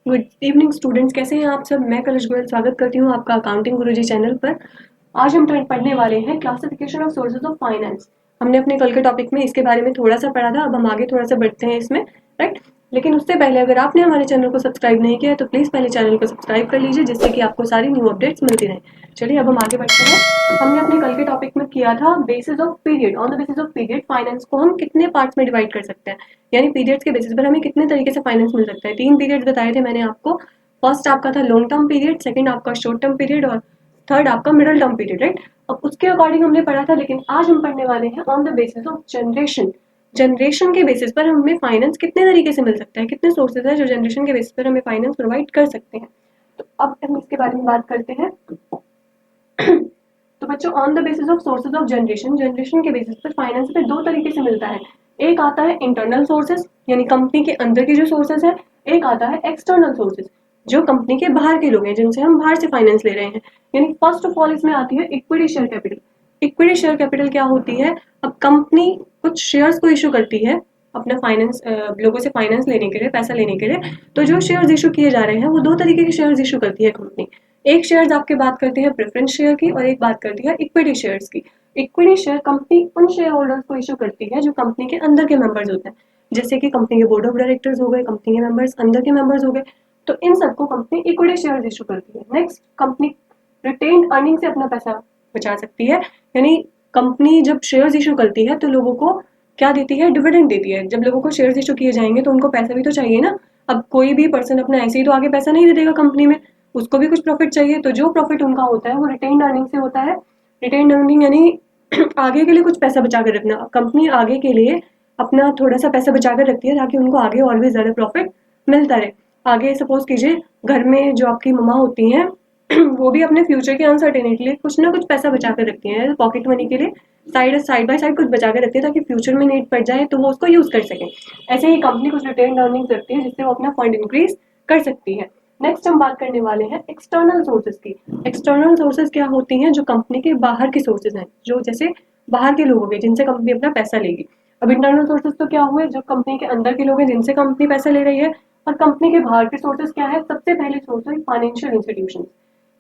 Good evening students, कैसे हैं आप सब। मैं कलश गोयल स्वागत करती हूँ आपका अकाउंटिंग गुरुजी चैनल पर। आज हम पढ़ने वाले हैं classification of sources of finance. हमने अपने कल के टॉपिक में इसके बारे में थोड़ा सा पढ़ा था, अब हम आगे थोड़ा सा बढ़ते हैं इसमें, राइट। लेकिन उससे पहले अगर आपने हमारे चैनल को सब्सक्राइब नहीं किया है तो प्लीज़ पहले चैनल को सब्सक्राइब कर लीजिए, जिससे कि आपको सारी न्यू अपडेट्स मिलती रहें। चलिए अब हम आगे बढ़ते हैं। हमने अपने कल के टॉपिक में किया था basis of period. On the basis of period finance को हम कितने पार्ट्स में डिवाइड कर सकते हैं, यानी पीरियड्स के बेसिस पर हमें कितने तरीके से फाइनेंस मिल सकता है। 3 पीरियड्स बताए थे मैंने आपको। फर्स्ट आपका था लॉन्ग टर्म पीरियड, सेकंड आपका शॉर्ट टर्म पीरियड और थर्ड आपका मिडिल टर्म पीरियड, राइट। अब उसके अकॉर्डिंग हमने पढ़ा था, लेकिन आज हम पढ़ने वाले हैं on the basis of generation. Generation के बेसिस पर हमें फाइनेंस कितने तरीके से मिल सकता है, कितने सोर्सेज है जो जनरेशन के बेसिस पर हमें फाइनेंस प्रोवाइड कर सकते हैं। तो अब हम इसके बारे में बात करते हैं। तो बच्चों, on the basis of sources of generation, generation के बेसिस पर फाइनेंस पे दो तरीके से मिलता है। एक आता है इंटरनल सोर्सेज, यानी कंपनी के अंदर के जो सोर्सेज है। एक आता है एक्सटर्नल सोर्सेज, जो कंपनी के बाहर के लोग हैं, जिनसे हम बाहर से फाइनेंस ले रहे हैं। यानी फर्स्ट ऑफ ऑल इसमें आती है equity share capital. Equity share capital क्या होती है? अब कंपनी कुछ शेयर्स को इशू करती है अपना फाइनेंस, लोगों से फाइनेंस लेने के लिए, पैसा लेने के लिए। तो जो शेयर्स इशू किए जा रहे हैं वो दो तरीके के शेयर्स इशू करती है कंपनी। एक शेयर्स आपके बात करती है प्रेफरेंस शेयर की, और एक बात करती है इक्विटी शेयर्स की। इक्विटी शेयर कंपनी उन शेयर होल्डर्स को इशू करती है जो कंपनी के अंदर के मेंबर्स होते हैं, जैसे कि कंपनी के बोर्ड ऑफ डायरेक्टर्स हो गए, कंपनी के मेंबर्स, अंदर के मेंबर्स हो गए। तो इन सबको कंपनी इक्विटी शेयर्स इशू करती है। नेक्स्ट, कंपनी रिटेन्ड अर्निंग से अपना पैसा बचा सकती है। यानी कंपनी जब शेयर्स इशू करती है तो लोगों को क्या देती है? डिविडेंड देती है। जब लोगों को शेयर्स इशू किए जाएंगे तो उनको पैसा भी तो चाहिए ना। अब कोई भी पर्सन अपना ऐसे ही तो आगे पैसा नहीं दे देगा कंपनी में, उसको भी कुछ प्रॉफिट चाहिए। तो जो प्रॉफिट उनका होता है वो रिटेन्ड अर्निंग से होता है। रिटेन्ड अर्निंग यानी आगे के लिए कुछ पैसा बचा कर रखना। कंपनी आगे के लिए अपना थोड़ा सा पैसा बचा कर रखती है ताकि उनको आगे और भी ज्यादा प्रॉफिट मिलता रहे। आगे सपोज कीजिए घर में जो आपकी मम्मा होती हैं वो भी अपने फ्यूचर के अनसर्टेनिटी के लिए कुछ ना कुछ पैसा बचा कर रखती हैं, पॉकेट मनी के लिए साइड बाय साइड कुछ बचा कर रखती है, ताकि फ्यूचर में नीड पड़ जाए तो वो उसको यूज कर सकें। ऐसे ही कंपनी कुछ रिटेन अर्निंग करती है जिससे वो अपना फंड इंक्रीज कर सकती है। नेक्स्ट हम बात करने वाले हैं एक्सटर्नल सोर्सेज की। एक्सटर्नल सोर्सेज क्या होती हैं? जो कंपनी के बाहर के सोर्सेज हैं, जो जैसे बाहर के लोग हो गए जिनसे कंपनी अपना पैसा लेगी। अब इंटरनल सोर्सेज तो क्या हुए? जो कंपनी के अंदर के लोग हैं जिनसे कंपनी पैसा ले रही है। और कंपनी के बाहर के सोर्सेज क्या है? सबसे पहले सोर्स है फाइनेंशियल इंस्टीट्यूशन।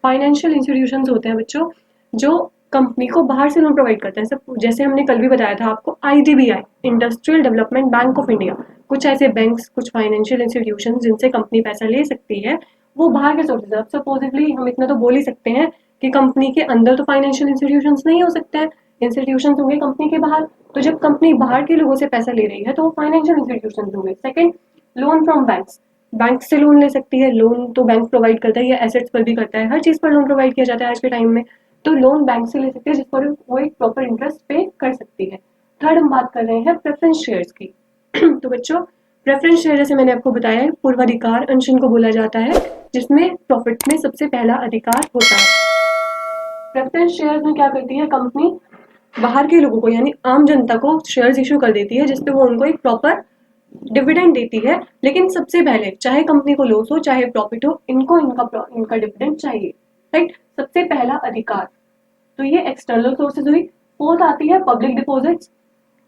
फाइनेंशियल इंस्टीट्यूशंस होते हैं बच्चों जो कंपनी को बाहर से लोन प्रोवाइड करते हैं। सब जैसे हमने कल भी बताया था आपको, IDBI, industrial development bank of India, कुछ ऐसे बैंक्स, कुछ फाइनेंशियल इंस्टीट्यूशंस जिनसे कंपनी पैसा ले सकती है, वो बाहर के सोर्सेज है। अब सपोजिटली हम इतना तो बोल ही सकते हैं कि कंपनी के अंदर तो फाइनेंशियल इंस्टीट्यूशंस नहीं हो सकते हैं, इंस्टीट्यूशंस होंगे कंपनी के बाहर। तो जब कंपनी बाहर के लोगों से पैसा ले रही है तो वो फाइनेंशियल इंस्टीट्यूशंस होंगे। Second, loan from banks. Bank से लोन ले सकती है, लोन तो बैंक प्रोवाइड करता है या एसेट्स पर भी करता है, हर चीज पर लोन प्रोवाइड किया जाता है आज के टाइम में। तो लोन बैंक से ले सकते हैं जिस पर वो एक प्रॉपर इंटरेस्ट पे कर सकती है। थर्ड हम बात कर रहे हैं प्रेफरेंस शेयर्स की। तो बच्चों, प्रेफरेंस शेयर जैसे मैंने आपको बताया है, पूर्वाधिकार अंश इनको बोला जाता है, जिसमें प्रॉफिट में सबसे पहला अधिकार होता है। प्रेफरेंस शेयर्स में क्या करती है कंपनी? बाहर के लोगों को यानी आम जनता को शेयर्स इशू कर देती है, जिसपे वो उनको एक प्रॉपर डिविडेंड देती है। लेकिन सबसे पहले चाहे कंपनी को लॉस हो चाहे प्रॉफिट हो, इनको इनका डिविडेंड चाहिए, राइट। सबसे पहला अधिकार। तो ये एक्सटर्नल सोर्सेज हुई। फोर्थ आती है पब्लिक डिपॉजिट्स।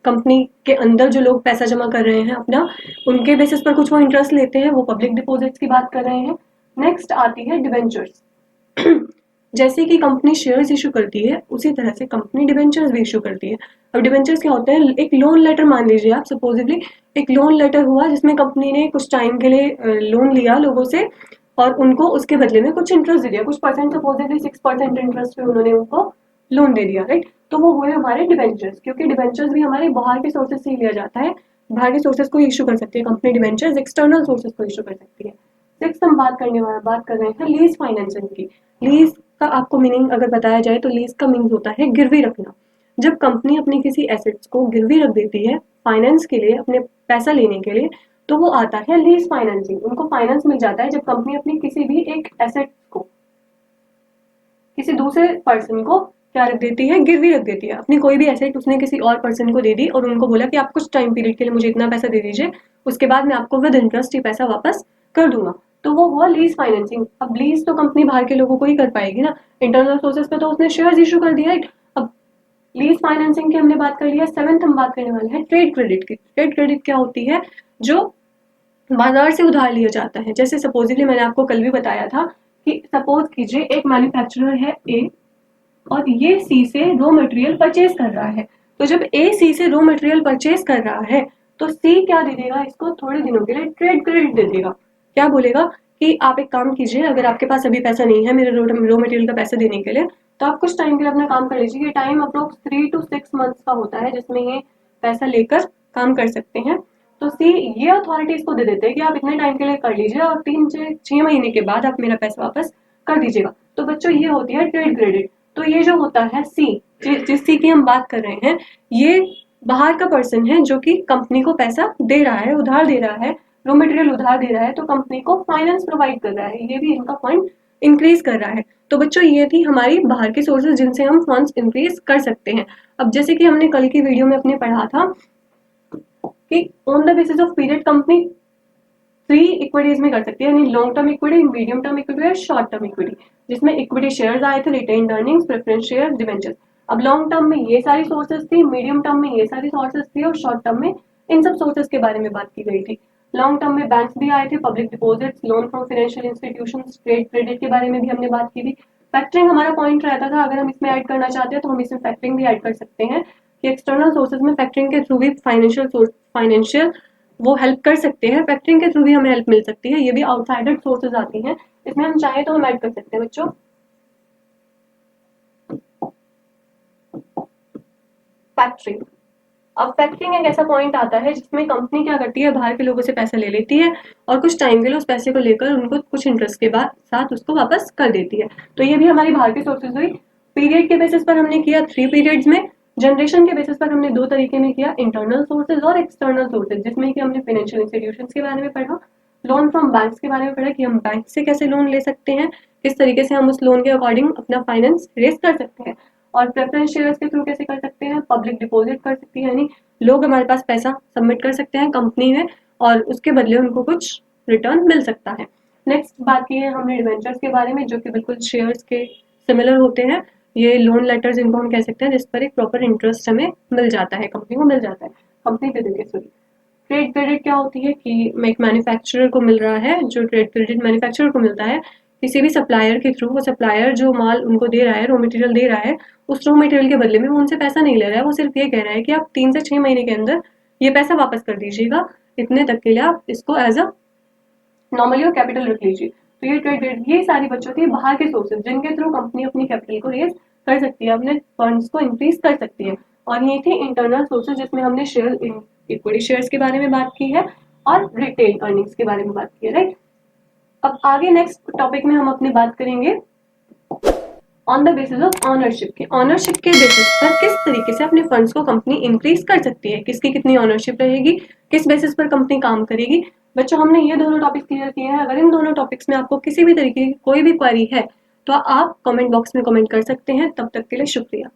कंपनी के अंदर जो लोग पैसा जमा कर रहे हैं अपना, उनके बेसिस पर कुछ वो इंटरेस्ट लेते हैं, वो पब्लिक डिपॉजिट्स की बात कर रहे हैं। नेक्स्ट आती है डिवेंचर्स। जैसे कि कंपनी शेयर्स इशू करती है उसी तरह से कंपनी डिवेंचर्स भी इशू करती है। अब डिवेंचर्स क्या होते हैं? एक लोन लेटर मान लीजिए आप, सपोजिटली एक लोन लेटर हुआ जिसमें कंपनी ने कुछ टाइम के लिए लोन लिया लोगों से और उनको उसके बदले में कुछ इंटरेस्ट दे दिया, कुछ परसेंट, सपोजिटली 6% इंटरेस्ट पे उन्होंने उनको लोन दे दिया, राइट। तो वो हुए हमारे डिवेंचर्स, क्योंकि डिवेंचर्स भी हमारे बाहर के सोर्सेज से ही लिया जाता है। बाहर के सोर्सेज को इशू कर सकती है कंपनी डिवेंचर्स, एक्सटर्नल सोर्सेज को इशू कर सकती है। सिक्स हम बात कर रहे हैं लीज फाइनेंसिंग की। लीज का आपको मीनिंग अगर बताया जाए तो लीज का मीनिंग होता है गिरवी रखना। जब कंपनी अपनी किसी एसेट्स को गिरवी रख देती है फाइनेंस के लिए, अपने पैसा लेने के लिए, तो वो आता है लीज फाइनेंसिंग। उनको फाइनेंस मिल जाता है जब कंपनी अपनी किसी भी एक एसेट को किसी दूसरे पर्सन को क्या रख देती है? गिरवी रख देती है। अपनी कोई भी एसेट उसने किसी और पर्सन को दे दी और उनको बोला कि आप कुछ टाइम पीरियड के लिए मुझे इतना पैसा दे दीजिए, उसके बाद मैं आपको विद इंटरेस्ट ये पैसा वापस कर दूंगा। तो वो हुआ लीज फाइनेंसिंग। अब लीज तो कंपनी बाहर के लोगों को ही कर पाएगी ना, इंटरनल सोर्सेज पे तो उसने शेयर्स इशू कर दिया, राइट। अब लीज फाइनेंसिंग की हमने बात कर लिया। सेवेंथ हम बात करने वाले हैं ट्रेड क्रेडिट की। ट्रेड क्रेडिट क्या होती है? जो बाजार से उधार लिया जाता है। जैसे सपोजिटली मैंने आपको कल भी बताया था कि सपोज कीजिए एक मैन्युफैक्चरर है ए और ये सी से रॉ मटेरियल परचेज कर रहा है। तो जब ए सी से रॉ मटेरियल परचेज कर रहा है तो सी क्या दे देगा, इसको थोड़े दिनों के लिए ट्रेड क्रेडिट दे देगा। क्या बोलेगा कि आप एक काम कीजिए, अगर आपके पास अभी पैसा नहीं है मेरे रॉ मटेरियल का पैसा देने के लिए, तो आप कुछ टाइम के लिए अपना काम कर लीजिए। ये टाइम अप्रोक्स 3 to 6 मंथ्स का होता है जिसमें ये पैसा लेकर काम कर सकते हैं। तो सी ये अथॉरिटी इसको दे देते हैं कि आप इतने टाइम के लिए कर लीजिए और 3 से 6 महीने के बाद आप मेरा पैसा वापस कर दीजिएगा। तो बच्चों ये होती है ट्रेड क्रेडिट। तो ये जो होता है सी, जिस सी की हम बात कर रहे हैं, ये बाहर का पर्सन है जो कि कंपनी को पैसा दे रहा है, उधार दे रहा है, रॉ मटेरियल उधार दे रहा है, तो कंपनी को फाइनेंस प्रोवाइड कर रहा है। ये भी इनका फंड इंक्रीज कर रहा है। तो बच्चों ये थी हमारी बाहर की सोर्सेज जिनसे हम फंड्स इंक्रीज कर सकते हैं। अब जैसे कि हमने कल की वीडियो में अपने पढ़ा था कि on the basis of period company 3 equities में कर सकती है, यानी long term equity, medium term equity और शॉर्ट टर्म इक्विटी, जिसमें इक्विटी शेयर्स आए थे, retained earnings, preference share, debentures. अब लॉन्ग टर्म में ये सारी सोर्सेज थी, मीडियम टर्म में ये सारी सोर्सेज थी और शॉर्ट टर्म में इन सब सोर्सेज के बारे में बात की गई थी। लॉन्ग टर्म में बैंक्स भी आए थे, public deposits, loan from financial institutions, trade credit के बारे में भी हमने बात की थी। फैक्टरिंग हमारा पॉइंट रहता था, अगर हम इसमें ऐड करना चाहते हैं तो हम इसमें फैक्टरिंग भी ऐड कर सकते हैं कि एक्सटर्नल सोर्सेज में फैक्टरिंग के थ्रू भी फाइनेंशियल वो हेल्प कर सकते हैं। फैक्टरिंग के थ्रू भी हमें हेल्प मिल सकती है। ये भी आउटसाइडर सोर्सेज आती हैं, इसमें हम चाहे तो हम ऐड कर सकते हैं बच्चों। फैक्टरिंग, अब फैक्टरिंग एक ऐसा पॉइंट आता है जिसमें कंपनी क्या करती है, बाहर के लोगों से पैसा ले लेती है और कुछ टाइम के लिए उस पैसे को लेकर उनको कुछ इंटरेस्ट के बाद साथ उसको वापस कर देती है। तो ये भी हमारी बाहर की सोर्सेज हुई। पीरियड के बेसिस पर हमने किया 3 पीरियड्स में। जनरेशन के बेसिस पर हमने 2 तरीके में किया, इंटरनल सोर्सेज और एक्सटर्नल सोर्सेज, जिसमें कि हमने फाइनेंशियल इंस्टीट्यूशंस के बारे में पढ़ा, लोन फ्रॉम बैंक्स के बारे में पढ़ा कि हम बैंक से कैसे लोन ले सकते हैं, किस तरीके से हम उस लोन के अकॉर्डिंग अपना फाइनेंस रेज कर सकते हैं, और प्रेफरेंस शेयर्स के थ्रू कैसे कर सकते हैं, पब्लिक डिपॉजिट कर सकती है, यानी लोग हमारे पास पैसा सबमिट कर सकते हैं कंपनी में और उसके बदले उनको कुछ रिटर्न मिल सकता है। नेक्स्ट बात की है हमने डिवेंचर्स के बारे में, जो कि बिल्कुल शेयर्स के सिमिलर होते हैं। ये लोन लेटर्स इनको हम कह सकते हैं जिस पर एक प्रॉपर इंटरेस्ट हमें मिल जाता है, कंपनी को मिल जाता है, कंपनी दे देती है। सॉरी, ट्रेड क्रेडिट क्या होती है कि एक मैन्युफैक्चरर को मिल रहा है, जो ट्रेड क्रेडिट मैन्युफैक्चरर को मिलता है किसी भी सप्लायर के थ्रू। वो सप्लायर जो माल उनको दे रहा है, रॉ मटेरियल दे रहा है, उस रॉ मटेरियल के बदले में वो उनसे पैसा नहीं ले रहा है, वो सिर्फ ये कह रहा है कि आप 3 से 6 महीने के अंदर ये पैसा वापस कर दीजिएगा, इतने तक के लिए आप इसको एज अ नॉर्मली और कैपिटल रख लीजिए। तो ये ट्रेड क्रेडिट, ये सारी बच्चों थी बाहर के सोर्सेज जिनके थ्रू कंपनी अपनी कैपिटल को रेज कर सकती है, अपने फंड्स को इंक्रीज कर सकती है। और ये थे इंटरनल सोर्सेज जिसमें हमने शेयर, इक्विटी शेयर्स के बारे में बात की है और रिटेन अर्निंग्स के बारे में बात की है, राइट। अब आगे नेक्स्ट टॉपिक में हम अपनी बात करेंगे on the basis of ownership के। ऑनरशिप के बेसिस पर किस तरीके से अपने फंड्स को कंपनी इंक्रीज कर सकती है, किसकी कितनी ऑनरशिप रहेगी, किस बेसिस पर कंपनी काम करेगी। बच्चों हमने ये दोनों टॉपिक क्लियर किए हैं। अगर इन दोनों टॉपिक्स में आपको किसी भी तरीके की कोई भी क्वेरी है तो आप कमेंट बॉक्स में कमेंट कर सकते हैं। तब तक के लिए शुक्रिया।